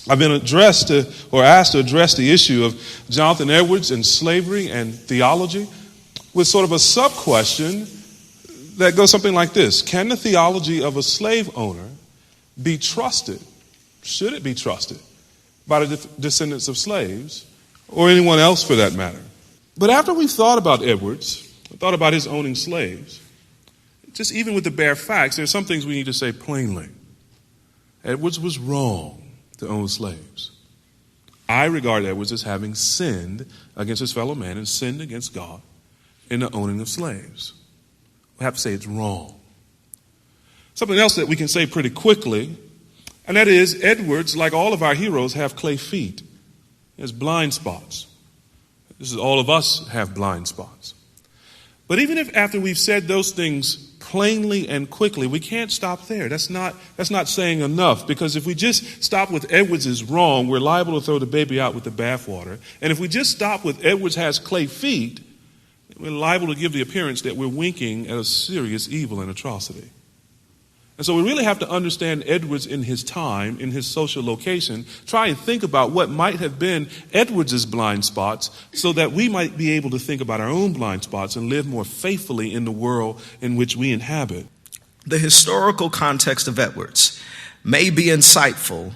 I've been asked to address the issue of Jonathan Edwards and slavery and theology with sort of a sub-question that goes something like this. Can the theology of a slave owner be trusted? Should it be trusted by the descendants of slaves or anyone else for that matter? But after we've thought about Edwards, thought about his owning slaves, just even with the bare facts, there's some things we need to say plainly. Edwards was wrong to own slaves. I regard Edwards as having sinned against his fellow man and sinned against God in the owning of slaves. We have to say it's wrong. Something else that we can say pretty quickly, and that is Edwards, like all of our heroes, have clay feet. He has blind spots. This is all of us have blind spots. But even if after we've said those things plainly and quickly, we can't stop there. That's not saying enough, because if we just stop with Edwards is wrong, we're liable to throw the baby out with the bathwater. And if we just stop with Edwards has clay feet, we're liable to give the appearance that we're winking at a serious evil and atrocity. And so we really have to understand Edwards in his time, in his social location, try and think about what might have been Edwards' blind spots so that we might be able to think about our own blind spots and live more faithfully in the world in which we inhabit. The historical context of Edwards may be insightful,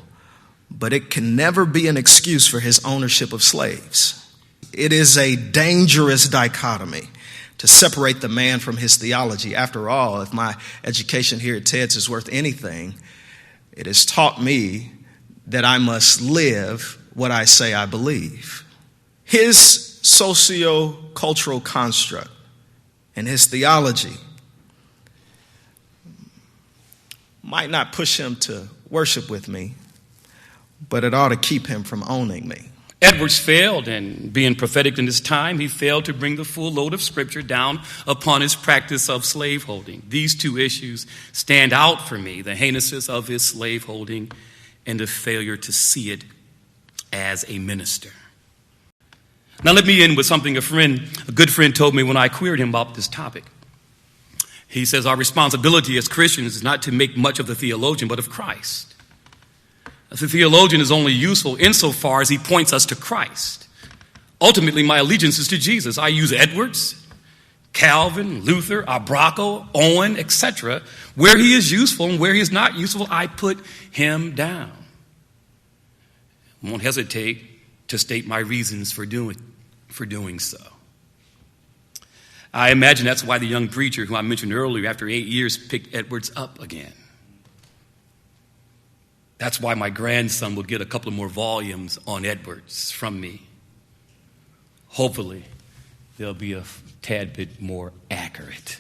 but it can never be an excuse for his ownership of slaves. It is a dangerous dichotomy to separate the man from his theology. After all, if my education here at TEDS is worth anything, it has taught me that I must live what I say I believe. His socio-cultural construct and his theology might not push him to worship with me, but it ought to keep him from owning me. Edwards failed in being prophetic in his time. He failed to bring the full load of Scripture down upon his practice of slaveholding. These two issues stand out for me, the heinousness of his slaveholding and the failure to see it as a minister. Now let me end with something a good friend told me when I queried him about this topic. He says, our responsibility as Christians is not to make much of the theologian, but of Christ. The theologian is only useful insofar as he points us to Christ. Ultimately, my allegiance is to Jesus. I use Edwards, Calvin, Luther, Abracco, Owen, etc. Where he is useful and where he is not useful, I put him down. I won't hesitate to state my reasons for doing so. I imagine that's why the young preacher who I mentioned earlier, after 8 years, picked Edwards up again. That's why my grandson will get a couple of more volumes on Edwards from me. Hopefully, they'll be a tad bit more accurate.